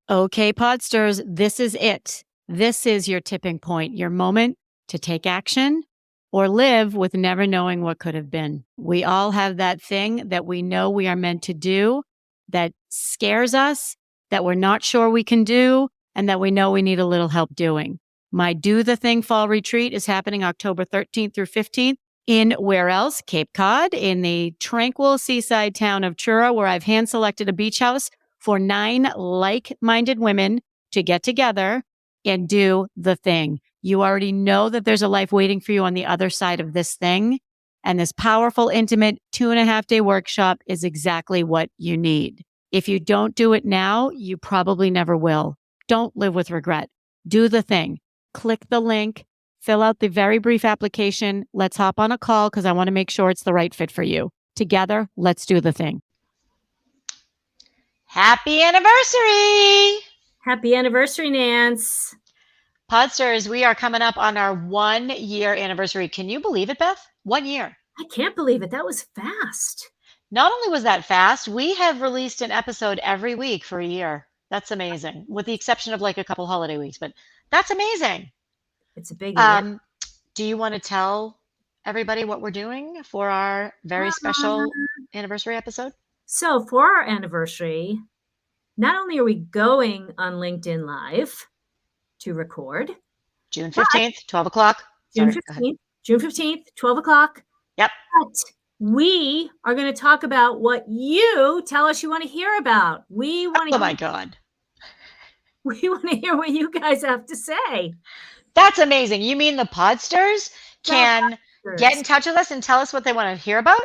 Okay, Podsters, this is it. This is your tipping point, your moment to take action or live with never knowing what could have been. We all have that thing that we know we are meant to do that scares us, that we're not sure we can do, and that we know we need a little help doing. My Do the Thing Fall Retreat is happening October 13th through 15th in where else? Cape Cod, in the tranquil seaside town of Truro, where I've hand-selected a beach house for 9 like-minded women to get together and do the thing. You already know that there's a life waiting for you on the other side of this thing. And this powerful, intimate 2.5-day workshop is exactly what you need. If you don't do it now, you probably never will. Don't live with regret. Do the thing. Click the link, fill out the very brief application. Let's hop on a call because I want to make sure it's the right fit for you. Together, let's do the thing. Happy anniversary! Happy anniversary, Nance. Podsters, we are coming up on our 1-year anniversary. Can you believe it, Beth? 1 year. I can't believe it. That was fast. Not only was that fast, we have released an episode every week for a year. That's amazing, with the exception of like a couple holiday weeks, but that's amazing. It's a big year. Do you want to tell everybody what we're doing for our very special anniversary episode? So for our anniversary, not only are we going on LinkedIn Live to record. June 15th, 12 o'clock. June 15th, 12 o'clock. Yep. But we are going to talk about what you tell us you want to hear about. We want to. Oh my God. We want to hear what you guys have to say. That's amazing. You mean the Podsters can get in touch with us and tell us what they want to hear about?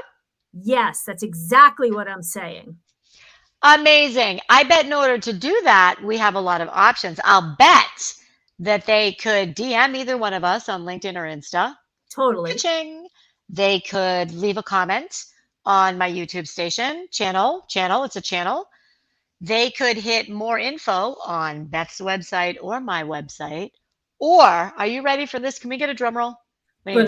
Yes, that's exactly what I'm saying. Amazing. I bet in order to do that, we have a lot of options. I'll bet that they could DM either one of us on LinkedIn or Insta. Totally. Ka-ching. They could leave a comment on my YouTube channel. It's a channel. They could hit more info on Beth's website or my website. Or, are you ready for this? Can we get a drum roll? You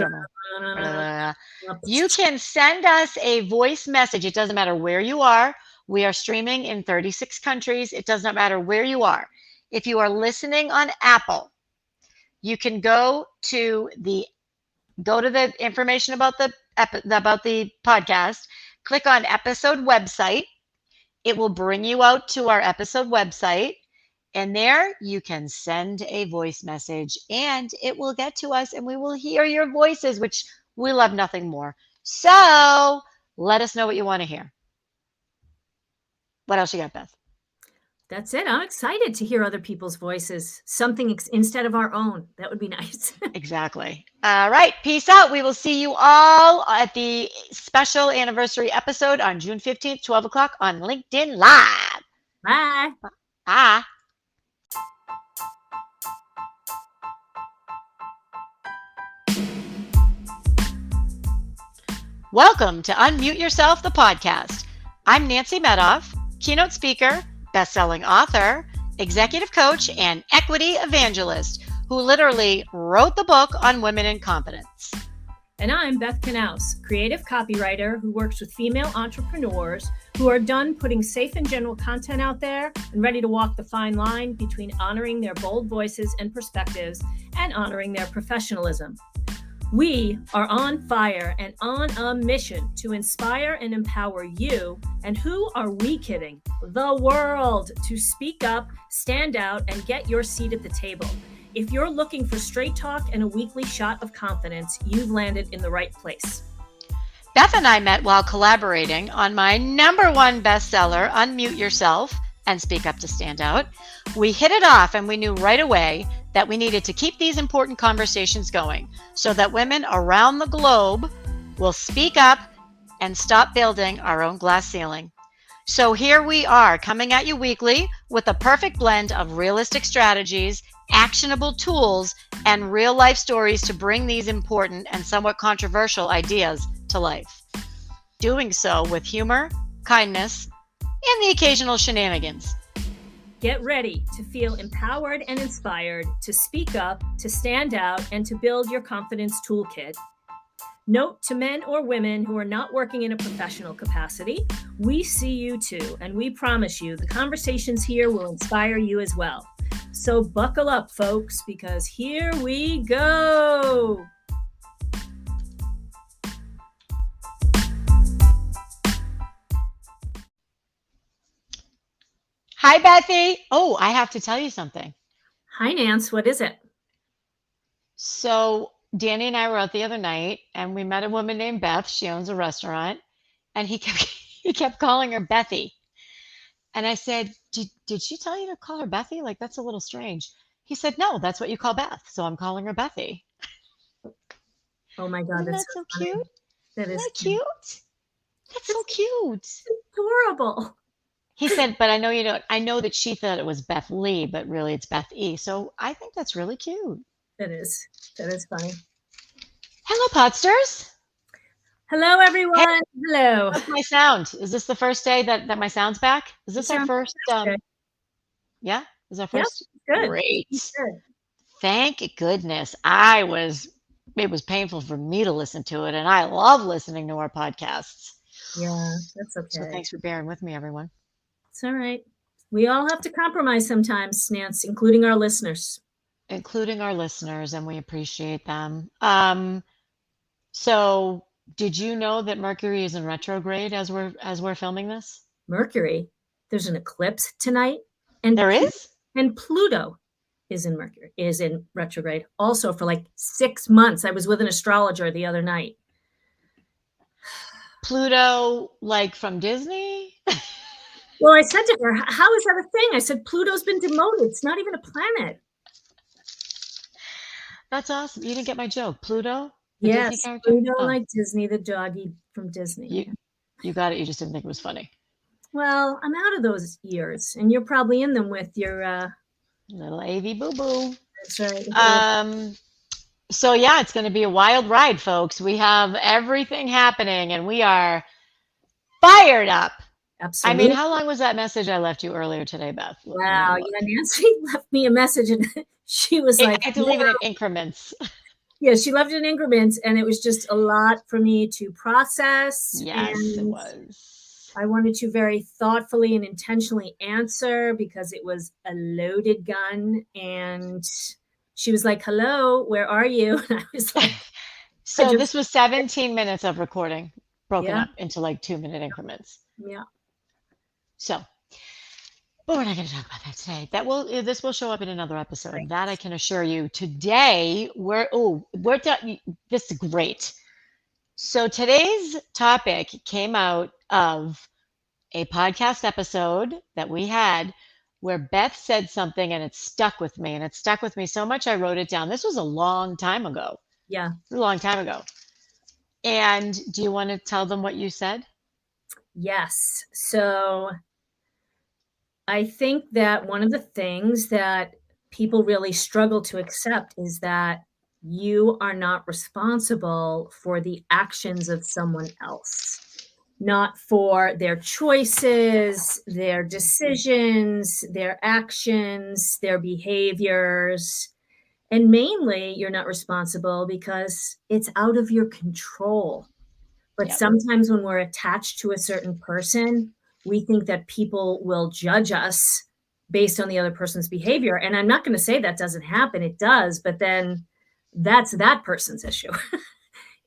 can send us a voice message. It doesn't matter where you are. We are streaming in 36 countries. It does not matter where you are. If you are listening on Apple, you can go to the information about the podcast, click on episode website. It will bring you out to our episode website. And there you can send a voice message and it will get to us and we will hear your voices, which we love nothing more. So let us know what you want to hear. What else you got, Beth? That's it. I'm excited to hear other people's voices, something instead of our own. That would be nice. Exactly. All right. Peace out. We will see you all at the special anniversary episode on June 15th, 12 o'clock on LinkedIn Live. Bye. Bye. Welcome to Unmute Yourself, the podcast. I'm Nancy Medoff, keynote speaker, best-selling author, executive coach, and equity evangelist who literally wrote the book on women in confidence. And I'm Beth Knaus, creative copywriter who works with female entrepreneurs who are done putting safe and general content out there and ready to walk the fine line between honoring their bold voices and perspectives and honoring their professionalism. We are on fire and on a mission to inspire and empower you, and who are we kidding? The world, to speak up, stand out, and get your seat at the table. If you're looking for straight talk and a weekly shot of confidence, you've landed in the right place. Beth and I met while collaborating on my #1 bestseller, Unmute Yourself and Speak Up to Stand Out. We hit it off and we knew right away that we needed to keep these important conversations going so that women around the globe will speak up and stop building our own glass ceiling. So here we are coming at you weekly with a perfect blend of realistic strategies, actionable tools, and real life stories to bring these important and somewhat controversial ideas to life. Doing so with humor, kindness, and the occasional shenanigans. Get ready to feel empowered and inspired to speak up, to stand out, and to build your confidence toolkit. Note to men or women who are not working in a professional capacity, we see you too, and we promise you the conversations here will inspire you as well. So buckle up, folks, because here we go. Hi, Bethy. Oh, I have to tell you something. Hi, Nance. What is it? So Danny and I were out the other night, and we met a woman named Beth. She owns a restaurant, and he kept he kept calling her Bethy. And I said, did she tell you to call her Bethy? Like, that's a little strange. He said, no, that's what you call Beth. So I'm calling her Bethy. Oh my God, Isn't that's that so funny. cute? That is Isn't that cute? That's so cute. adorable. He said, but I know you don't. I know that she thought it was Beth Lee, but really it's Beth E. So I think that's really cute. That is funny. Hello, Podsters. Hello, everyone. Hello. How's my sound? Is this the first day that my sound's back? Is this our first? Yeah, is our first? Good. Great. Good. Thank goodness. It was painful for me to listen to it, and I love listening to our podcasts. Yeah, that's okay. So thanks for bearing with me, everyone. It's all right. We all have to compromise sometimes, Nance, including our listeners. Including our listeners, and we appreciate them. So did you know that Mercury is in retrograde as we're filming this? Mercury? There's an eclipse tonight. And there is? And Pluto is in retrograde also for like 6 months. I was with an astrologer the other night. Pluto, like from Disney? Well, I said to her, how is that a thing? I said, Pluto's been demoted. It's not even a planet. That's awesome. You didn't get my joke. Pluto? Yes, Pluto, like Disney, the doggy from Disney. You got it. You just didn't think it was funny. Well, I'm out of those years, and you're probably in them with your little AV boo-boo. That's right. So yeah, it's going to be a wild ride, folks. We have everything happening, and we are fired up. Absolutely. I mean, how long was that message I left you earlier today, Beth? Wow. Yeah, Nancy left me a message, and she was like, I had to leave it in increments. Yeah, she left it in increments, and it was just a lot for me to process. Yes, it was. I wanted to very thoughtfully and intentionally answer because it was a loaded gun. And she was like, hello, where are you? And I was like, so this was 17 minutes of recording broken up into like 2-minute increments. Yeah. So, but we're not going to talk about that today. This will show up in another episode. Right. That I can assure you. Today we're done. This is great. So today's topic came out of a podcast episode that we had where Beth said something and it stuck with me, and it stuck with me so much I wrote it down. This was a long time ago. Yeah. A long time ago. And do you want to tell them what you said? Yes. So I think that one of the things that people really struggle to accept is that you are not responsible for the actions of someone else, not for their choices, their decisions, their actions, their behaviors. And mainly, you're not responsible because it's out of your control. But sometimes when we're attached to a certain person, we think that people will judge us based on the other person's behavior. And I'm not going to say that doesn't happen. It does. But then that's that person's issue.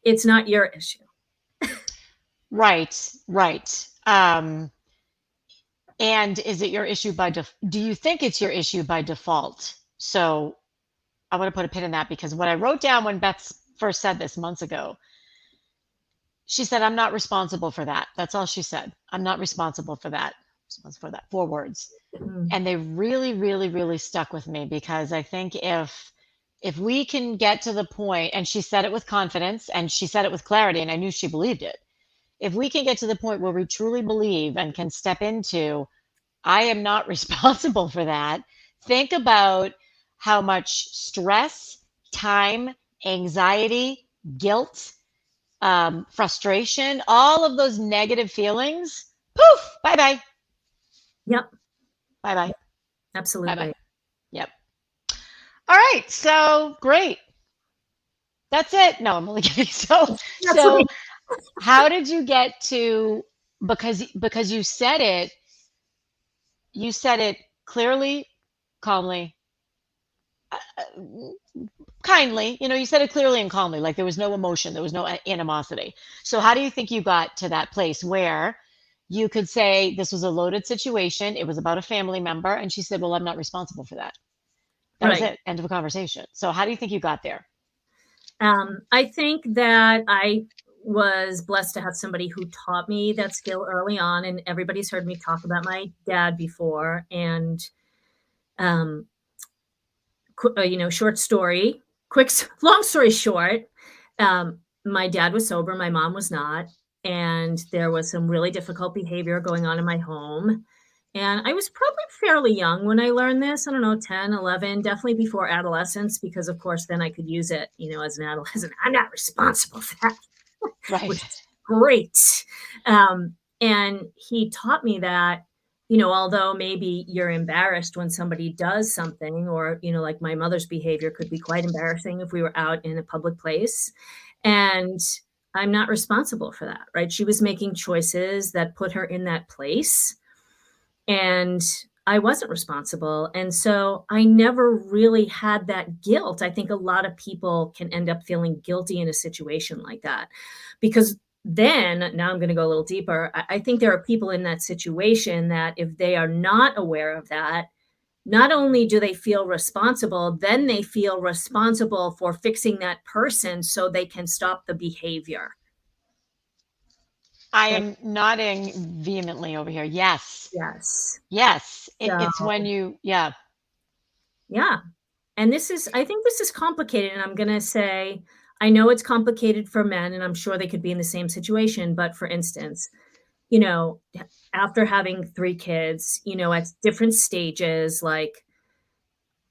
It's not your issue. Right. And is it your issue do you think it's your issue by default? So I want to put a pin in that, because what I wrote down when Beth first said this months ago, she said, I'm not responsible for that. That's all she said. I'm not responsible for that. 4 words. Mm-hmm. And they really, really, really stuck with me, because I think if we can get to the point, and she said it with confidence and she said it with clarity, and I knew she believed it. If we can get to the point where we truly believe and can step into, I am not responsible for that. Think about how much stress, time, anxiety, guilt, frustration, all of those negative feelings, poof, bye-bye. Yep. Bye-bye. Absolutely. Bye-bye. Yep. All right. So great. That's it. No, I'm only kidding. So, That's so right. how did you get to, because you said it clearly, calmly, kindly, you said it clearly and calmly, like there was no emotion, there was no animosity. So how do you think you got to that place where you could say this was a loaded situation, it was about a family member, and she said, well, I'm not responsible for that. That was Right. it, end of a conversation. So how do you think you got there? I think that I was blessed to have somebody who taught me that skill early on, and everybody's heard me talk about my dad before. And um, short story, long story short, my dad was sober, my mom was not, and there was some really difficult behavior going on in my home. And I was probably fairly young when I learned this. I don't know, 10, 11, definitely before adolescence, because of course then I could use it, as an adolescent. I'm not responsible for that, which Right. is great. And he taught me that, although maybe you're embarrassed when somebody does something, or, like my mother's behavior could be quite embarrassing if we were out in a public place. And I'm not responsible for that, right? She was making choices that put her in that place. And I wasn't responsible. And so I never really had that guilt. I think a lot of people can end up feeling guilty in a situation like that because then, now I'm going to go a little deeper. I think there are people in that situation that if they are not aware of that, not only do they feel responsible, then they feel responsible for fixing that person so they can stop the behavior. I And am nodding vehemently over here. Yes. yes. Yes. So, It's when yeah. yeah. And I think this is complicated. And I'm going to say, I know it's complicated for men, and I'm sure they could be in the same situation. But for instance, after having 3 kids, at different stages, like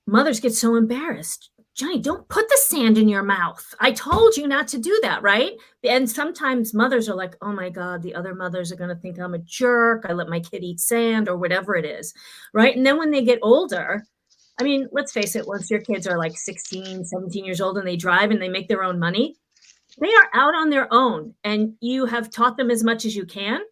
mothers get so embarrassed. Johnny, don't put the sand in your mouth. I told you not to do that, right? And sometimes mothers are like, oh my God, the other mothers are going to think I'm a jerk. I let my kid eat sand or whatever it is, right? And then when they get older, I mean, let's face it, once your kids are like 16, 17 years old and they drive and they make their own money, they are out on their own and you have taught them as much as you can,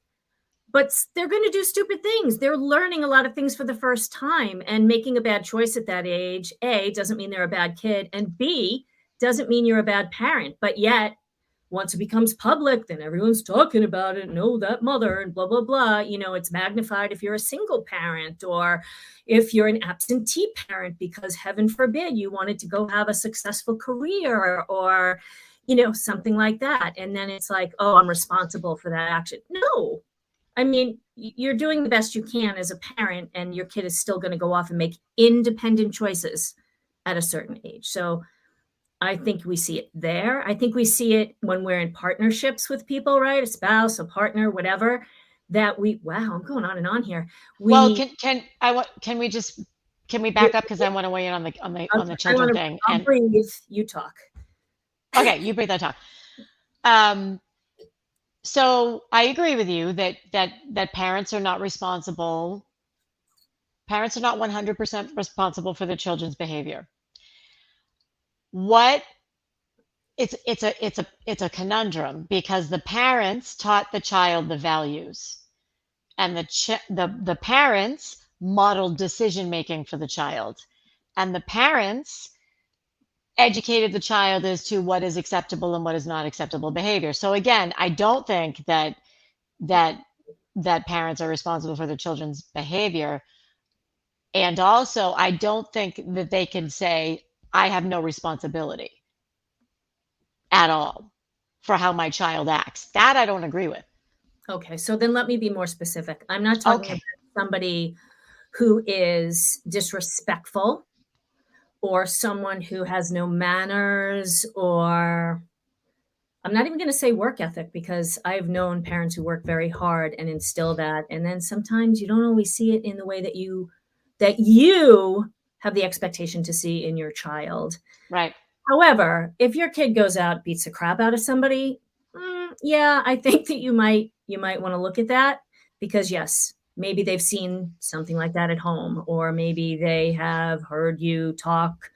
but they're going to do stupid things. They're learning a lot of things for the first time, and making a bad choice at that age, A, doesn't mean they're a bad kid, and B, doesn't mean you're a bad parent. But yet, once it becomes public, then everyone's talking about it. No, that mother and blah, blah, blah. It's magnified if you're a single parent or if you're an absentee parent because heaven forbid you wanted to go have a successful career or, something like that. And then it's like, oh, I'm responsible for that action. No. I mean, you're doing the best you can as a parent, and your kid is still going to go off and make independent choices at a certain age. So I think we see it there. I think we see it when we're in partnerships with people, right? A spouse, a partner, whatever, that wow, I'm going on and on here. Well, can we back up, because I want to weigh in on the children thing. I'll breathe, you talk. Okay, you breathe, I talk. So I agree with you that parents are not responsible. Parents are not 100% responsible for their children's behavior. It's a conundrum, because the parents taught the child the values, and the parents modeled decision making for the child, and the parents educated the child as to what is acceptable and what is not acceptable behavior. So again, I don't think that parents are responsible for their children's behavior. And also, I don't think that they can say, I have no responsibility at all for how my child acts. That I don't agree with. Okay, so then let me be more specific. I'm not talking about somebody who is disrespectful or someone who has no manners, or I'm not even going to say work ethic, because I've known parents who work very hard and instill that. And then sometimes you don't always see it in the way that you have the expectation to see in your child. Right. However, if your kid goes out, beats the crap out of somebody, yeah, I think that you might want to look at that, because yes, maybe they've seen something like that at home, or maybe they have heard you talk,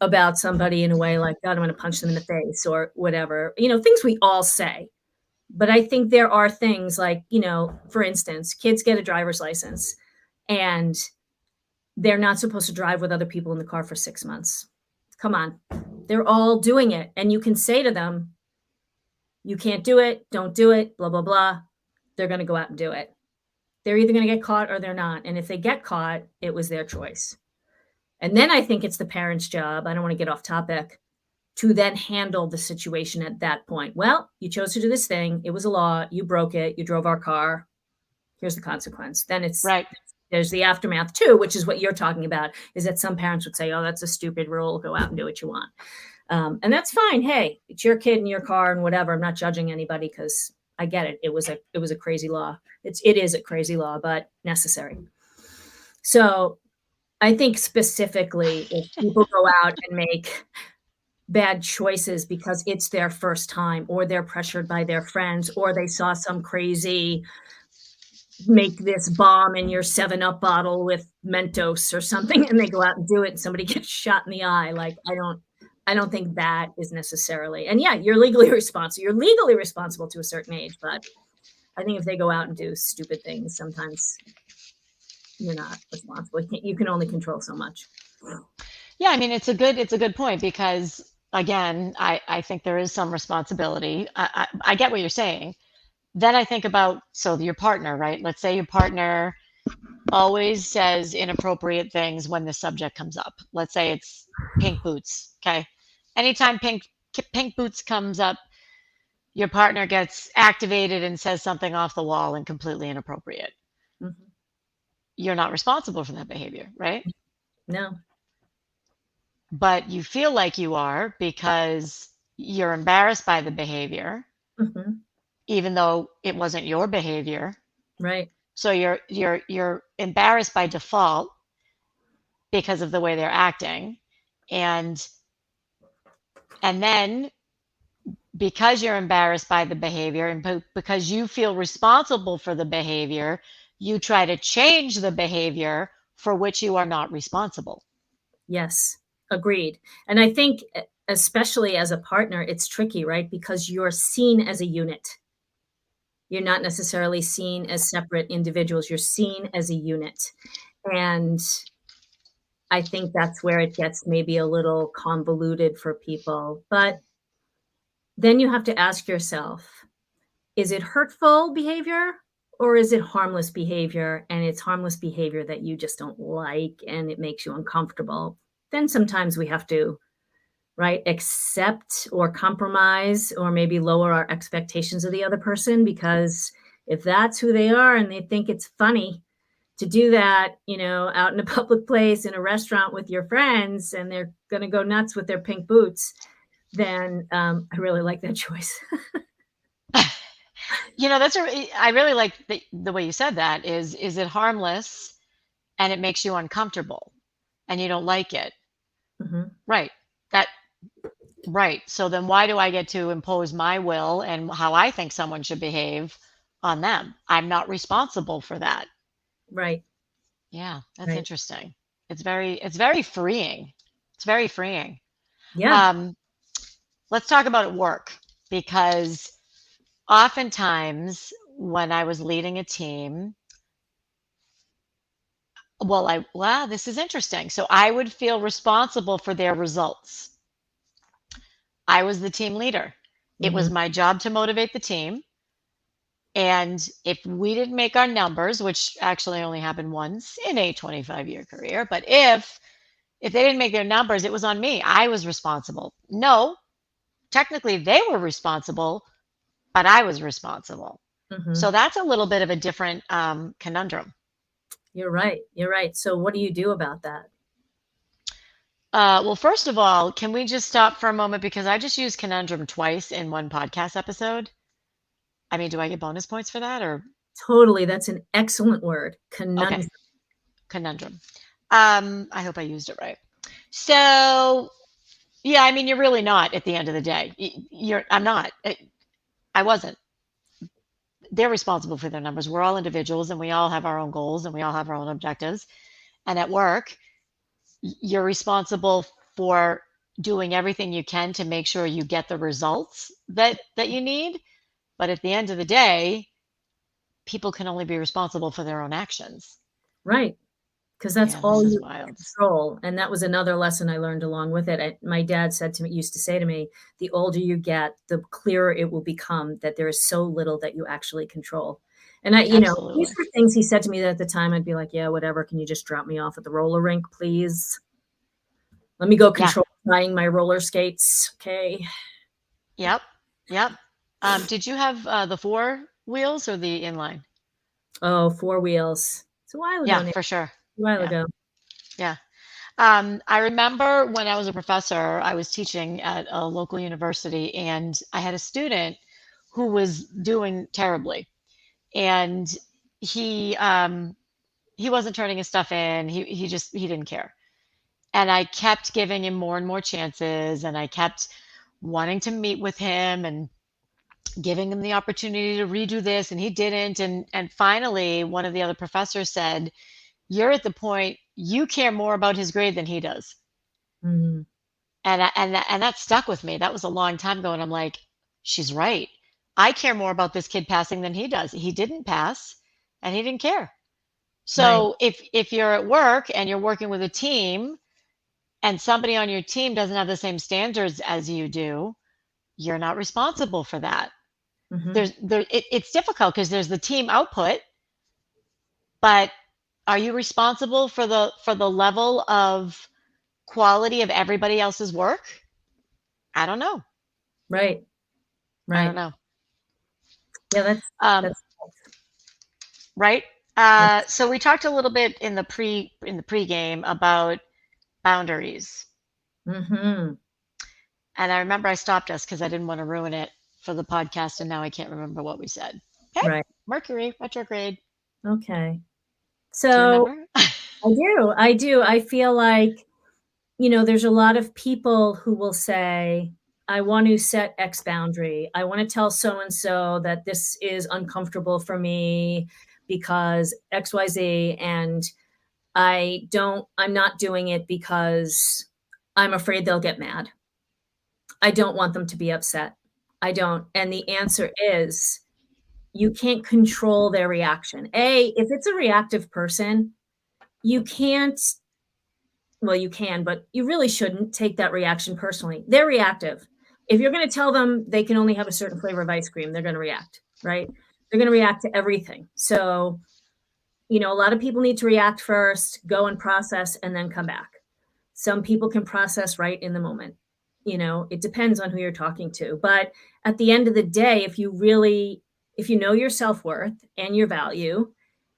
about somebody in a way like, God, I'm going to punch them in the face or whatever, things we all say. But I think there are things like, for instance, kids get a driver's license and they're not supposed to drive with other people in the car for 6 months. Come on. They're all doing it. And you can say to them, you can't do it. Don't do it. Blah, blah, blah. They're going to go out and do it. They're either going to get caught or they're not. And if they get caught, it was their choice. And then I think it's the parent's job. I don't want to get off topic, to then handle the situation at that point. Well, you chose to do this thing. It was a law. You broke it. You drove our car. Here's the consequence. Then it's Right. There's the aftermath too, which is what you're talking about, is that some parents would say, oh, that's a stupid rule. Go out and do what you want. And that's fine. Hey, it's your kid in your car and whatever. I'm not judging anybody because I get it. It was a crazy law. It is a crazy law, but necessary. So I think specifically if people go out and make bad choices because it's their first time, or they're pressured by their friends, or they saw some crazy make this bomb in your 7-Up bottle with Mentos or something, and they go out and do it and somebody gets shot in the eye. Like, I don't think that is necessarily, and yeah, you're legally responsible. You're legally responsible to a certain age, but I think if they go out and do stupid things, sometimes you're not responsible. You can only control so much. Yeah, I mean, it's a good point because again, I think there is some responsibility. I get what you're saying. Then I think about, so your partner, right? Let's say your partner always says inappropriate things when the subject comes up. Let's say it's pink boots. Okay. Anytime pink boots comes up, your partner gets activated and says something off the wall and completely inappropriate. Mm-hmm. You're not responsible for that behavior, right? No. But you feel like you are because you're embarrassed by the behavior, Mm-hmm. even though it wasn't your behavior. Right. So you're embarrassed by default because of the way they're acting. And then because you're embarrassed by the behavior and because you feel responsible for the behavior, you try to change the behavior for which you are not responsible. Yes, agreed. And I think especially as a partner, it's tricky, right? Because you're seen as a unit. You're not necessarily seen as separate individuals. You're seen as a unit. And I think that's where it gets maybe a little convoluted for people. But then you have to ask yourself, is it hurtful behavior or is it harmless behavior? And it's harmless behavior that you just don't like and it makes you uncomfortable. Then sometimes we have to, right, accept or compromise or maybe lower our expectations of the other person, because if that's who they are and they think it's funny to do that, out in a public place, in a restaurant with your friends, and they're going to go nuts with their pink boots, then I really like that choice. I really like the way you said that. Is it harmless and it makes you uncomfortable and you don't like it? Mm-hmm. Right. Right. So then why do I get to impose my will and how I think someone should behave on them? I'm not responsible for that. Right. Yeah, that's Right. interesting. It's very freeing. It's very freeing. Yeah. Let's talk about work, because oftentimes when I was leading a team, this is interesting. So I would feel responsible for their results. I was the team leader. It was my job to motivate the team. And if we didn't make our numbers, which actually only happened once in a 25-year career, but if they didn't make their numbers, it was on me. I was responsible. No, technically they were responsible, but I was responsible. Mm-hmm. So that's a little bit of a different conundrum. You're right. You're right. So what do you do about that? Well, first of all, can we just stop for a moment, because I just used conundrum twice in one podcast episode. I mean, do I get bonus points for that, or? Totally. That's an excellent word. Conundrum. Okay. Conundrum. I hope I used it right. So, yeah, I mean, you're really not at the end of the day. I'm not. I wasn't. They're responsible for their numbers. We're all individuals and we all have our own goals and we all have our own objectives. And at work, you're responsible for doing everything you can to make sure you get the results that you need. But at the end of the day, people can only be responsible for their own actions. Right. Because that's Yeah, this all is you can wild. control. And that was another lesson I learned along with it. My dad used to say to me, the older you get, the clearer it will become that there is so little that you actually control. And these Absolutely. were things he said to me that at the time I'd be like, yeah, whatever. Can you just drop me off at the roller rink, please? Let me go Yeah. control flying my roller skates. Okay. Yep. Yep. Did you have the four wheels or the inline? Oh, four wheels. It's a while ago Yeah, now. for sure. A while Yeah. ago. Yeah. I remember when I was a professor, I was teaching at a local university, and I had a student who was doing terribly, and he he wasn't turning his stuff in. He didn't care, and I kept giving him more and more chances, and I kept wanting to meet with him and giving him the opportunity to redo this, and he didn't. And finally, one of the other professors said, "You're at the point you care more about his grade than he does." Mhm. And that stuck with me. That was a long time ago, and I'm like, she's right. I care more about this kid passing than he does. He didn't pass, and he didn't care. Right. So if you're at work and you're working with a team, and somebody on your team doesn't have the same standards as you do, you're not responsible for that. Hmm. It's difficult because there's the team output, but are you responsible for the level of quality of everybody else's work? I don't know. Right. I don't Right. know. Yeah, Um, that's right? that's So we talked a little bit in the pregame about boundaries, hmm and I remember I stopped us because I didn't want to ruin it for the podcast, and now I can't remember what we said. Okay, right. Mercury retrograde. Okay. Do you So remember? I do. I feel like, there's a lot of people who will say, I want to set X boundary. I want to tell so and so that this is uncomfortable for me because XYZ. And I'm not doing it because I'm afraid they'll get mad. I don't want them to be upset. I don't. And the answer is, you can't control their reaction. If it's a reactive person, you can't, well, you can, but you really shouldn't take that reaction personally. They're reactive. If you're going to tell them they can only have a certain flavor of ice cream, they're going to react, right? They're going to react to everything. So, a lot of people need to react first, go and process, and then come back. Some people can process right in the moment. It depends on who you're talking to. But at the end of the day, if you know your self-worth and your value,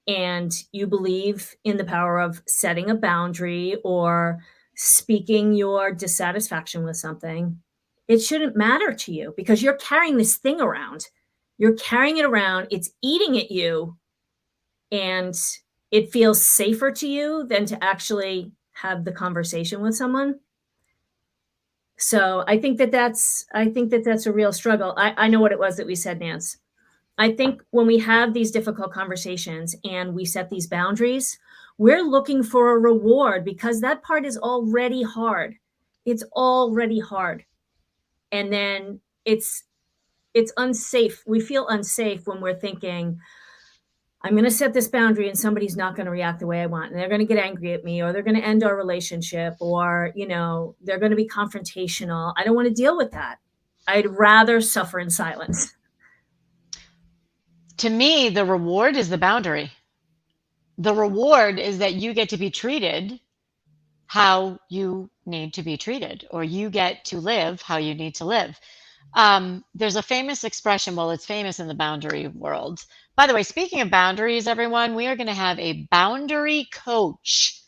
and you believe in the power of setting a boundary or speaking your dissatisfaction with something, it shouldn't matter to you because you're carrying this thing around. You're carrying it around, it's eating at you, and it feels safer to you than to actually have the conversation with someone. So I think that's a real struggle. I know what it was that we said, Nance. I think when we have these difficult conversations and we set these boundaries, we're looking for a reward because that part is already hard. It's already hard. And then it's unsafe. We feel unsafe when we're thinking, I'm going to set this boundary and somebody's not going to react the way I want. And they're going to get angry at me, or they're going to end our relationship, or, they're going to be confrontational. I don't want to deal with that. I'd rather suffer in silence. To me, the reward is the boundary. The reward is that you get to be treated how you need to be treated, or you get to live how you need to live. There's a famous expression, well, it's famous in the boundary world. By the way, speaking of boundaries, everyone, we are going to have a boundary coach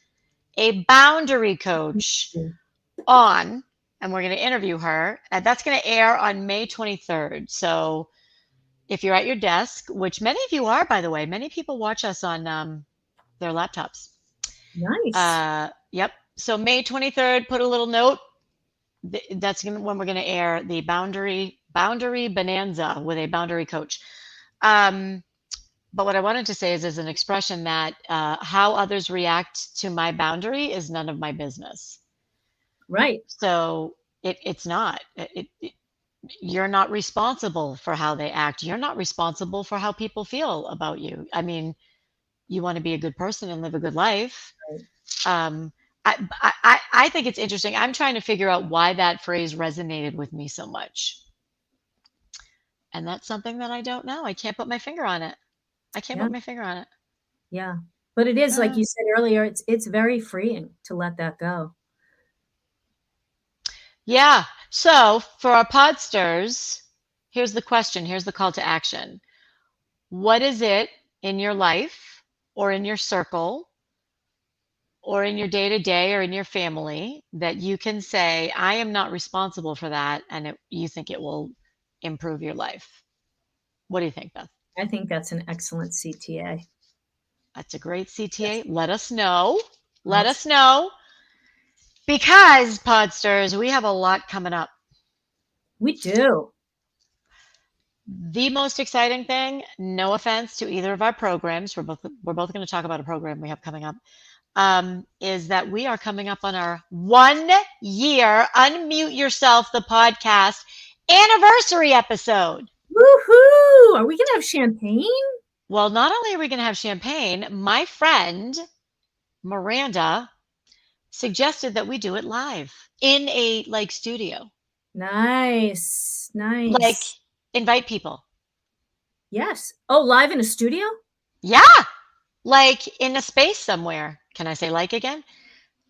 on, and we're going to interview her. And that's going to air on May 23rd. So if you're at your desk, which many of you are, by the way, many people watch us on their laptops. Nice. Yep. So May 23rd, put a little note. That's when we're going to air the boundary bonanza with a boundary coach. But what I wanted to say is an expression that how others react to my boundary is none of my business. Right. So it's not. You're not responsible for how they act. You're not responsible for how people feel about you. I mean, you want to be a good person and live a good life. Right. Um, I think it's interesting. I'm trying to figure out why that phrase resonated with me so much. And that's something that I don't know. I can't put my finger on it. I can't Yeah. put my finger on it. Yeah. But it is, like Uh, you said earlier, it's very freeing to let that go. yeah. So for our podsters, here's the question. Here's the call to action. What is it in your life or in your circle or in your day to day or in your family that you can say, I am not responsible for that, and you think it will improve your life? What do you think, Beth? I think that's an excellent CTA. That's a great CTA. Yes. Let us know. Let Yes. us know. Because, Podsters, we have a lot coming up. We do. The most exciting thing, no offense to either of our programs, we're both going to talk about a program we have coming up, is that we are coming up on our 1 year Unmute Yourself, the podcast anniversary episode. Woohoo! Are we gonna have champagne? Well, not only are we going to have champagne, my friend Miranda suggested that we do it live in a studio. Nice. Like, Nice. invite people. Yes. Oh, live in a studio? Yeah. Like in a space somewhere. Can I say like again?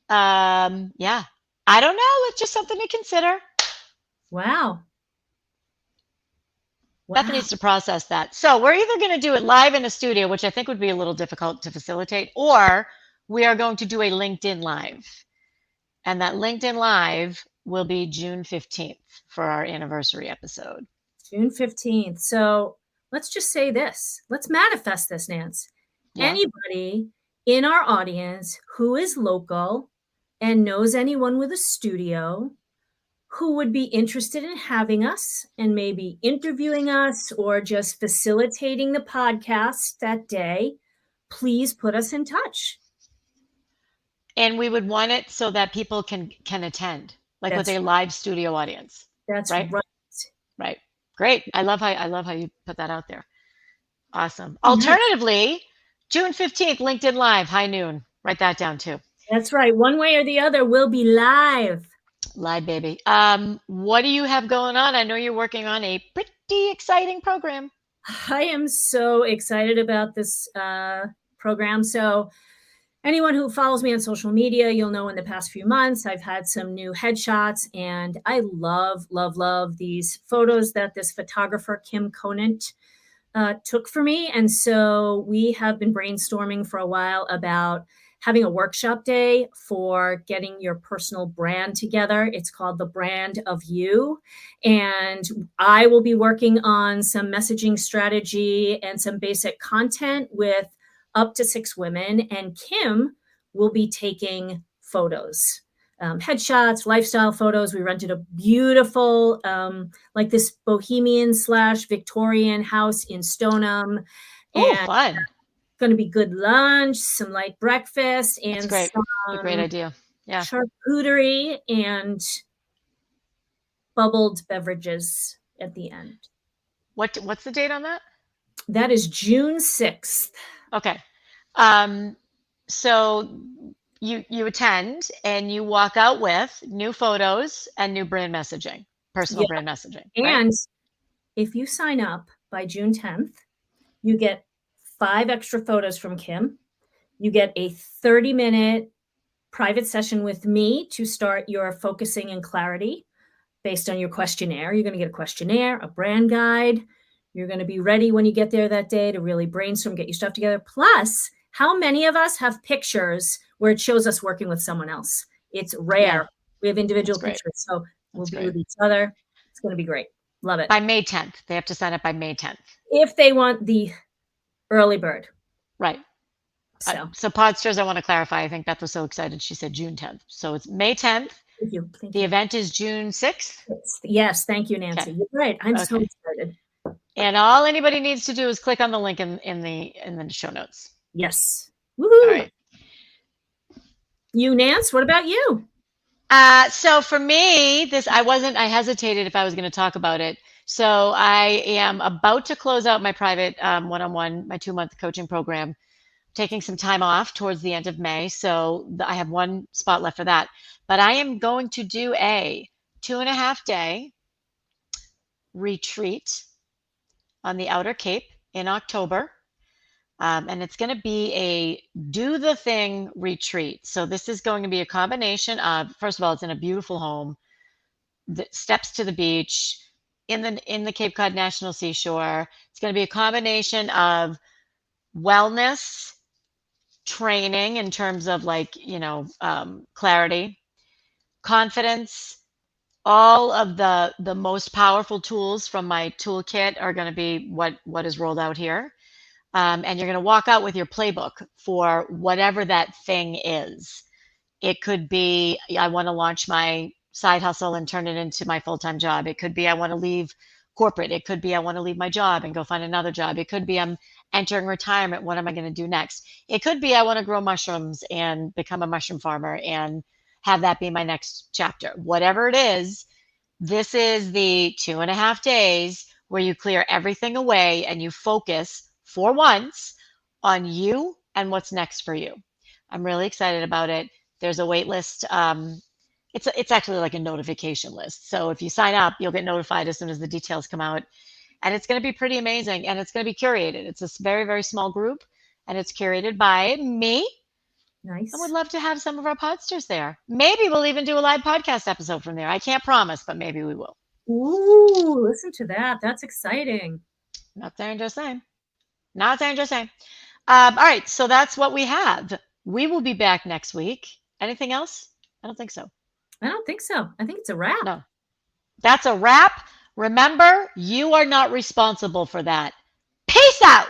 Yeah. I don't know. It's just something to consider. Wow. Beth Wow. needs to process that. So we're either going to do it live in a studio, which I think would be a little difficult to facilitate, or we are going to do a LinkedIn Live. And that LinkedIn Live will be June 15th for our anniversary episode. June 15th. So let's just say this. Let's manifest this, Nance. Yeah. Anybody in our audience who is local and knows anyone with a studio who would be interested in having us and maybe interviewing us or just facilitating the podcast that day, please put us in touch. And we would want it so that people can attend, like That's with a live studio audience. That's right. right. Right. Great. I love how you put that out there. Awesome. Alternatively, June 15th, LinkedIn Live, high noon. Write that down too. That's right. One way or the other, we'll be live. Live, baby. What do you have going on? I know you're working on a pretty exciting program. I am so excited about this program. So anyone who follows me on social media, you'll know in the past few months, I've had some new headshots, and I love, love, love these photos that this photographer, Kim Conant, took for me. And so we have been brainstorming for a while about having a workshop day for getting your personal brand together. It's called The Brand of You. And I will be working on some messaging strategy and some basic content with up to 6 women. And Kim will be taking photos, headshots, lifestyle photos. We rented a beautiful, like this bohemian / Victorian house in Stoneham. Oh, fun. Going to be good lunch, some light breakfast, and that's great. A great idea. Yeah. Charcuterie and bubbled beverages at the end. What's the date on that? That is June 6th. Okay. So you attend and you walk out with new photos and new brand messaging, personal brand messaging. And if you sign up by June 10th, you get 5 extra photos from Kim. You get a 30-minute private session with me to start your focusing and clarity based on your questionnaire. You're going to get a questionnaire, a brand guide. You're going to be ready when you get there that day to really brainstorm, get your stuff together. Plus, how many of us have pictures where it shows us working with someone else? It's rare. Yeah. We have individual pictures. So we'll be with each other. It's going to be great. Love it. By May 10th. They have to sign up by May 10th. If they want the early bird. Right. So Podsters, I want to clarify. I think Beth was so excited. She said June 10th. So it's May 10th. Thank you. The event is June 6th. Yes. Thank you, Nancy. Okay. You're right. I'm so excited. And all anybody needs to do is click on the link in the show notes. Yes. Woohoo. All right. You, Nance, what about you? So for me, I hesitated if I was going to talk about it. So I am about to close out my private one-on-one, my 2-month coaching program, taking some time off towards the end of May. So I have one spot left for that. But I am going to do a 2.5-day retreat on the Outer Cape in October. And it's going to be a do the thing retreat. So this is going to be a combination of, first of all, it's in a beautiful home, the steps to the beach in the Cape Cod National Seashore. It's going to be a combination of wellness training in terms of clarity, confidence. All of the most powerful tools from my toolkit are going to be what is rolled out here. And you're going to walk out with your playbook for whatever that thing is. It could be, I want to launch my side hustle and turn it into my full-time job. It could be, I want to leave corporate. It could be, I want to leave my job and go find another job. It could be, I'm entering retirement. What am I going to do next? It could be, I want to grow mushrooms and become a mushroom farmer and have that be my next chapter. Whatever it is, this is the 2.5 days where you clear everything away and you focus for once on you and what's next for you. I'm really excited about it. There's a wait list. It's actually like a notification list. So if you sign up, you'll get notified as soon as the details come out. And it's going to be pretty amazing. And it's going to be curated. It's a very, very small group. And it's curated by me. Nice. I would love to have some of our podsters there. Maybe we'll even do a live podcast episode from there. I can't promise, but maybe we will. Ooh, listen to that. That's exciting. Not saying, just saying. Not saying, just saying. All right, so that's what we have. We will be back next week. Anything else? I don't think so. I don't think so. I think it's a wrap. No. That's a wrap. Remember, you are not responsible for that. Peace out.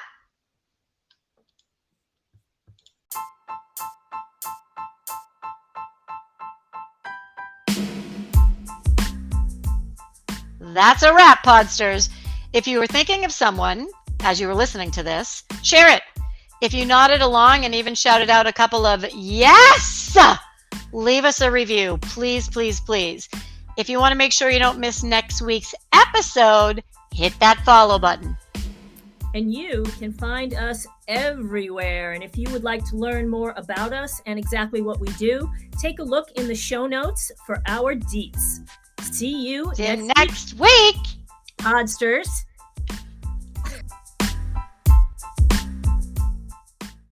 That's a wrap, Podsters. If you were thinking of someone as you were listening to this, share it. If you nodded along and even shouted out a couple of yes, leave us a review. Please, please, please. If you want to make sure you don't miss next week's episode, hit that follow button. And you can find us everywhere. And if you would like to learn more about us and exactly what we do, take a look in the show notes for our deets. See you next week. Podsters.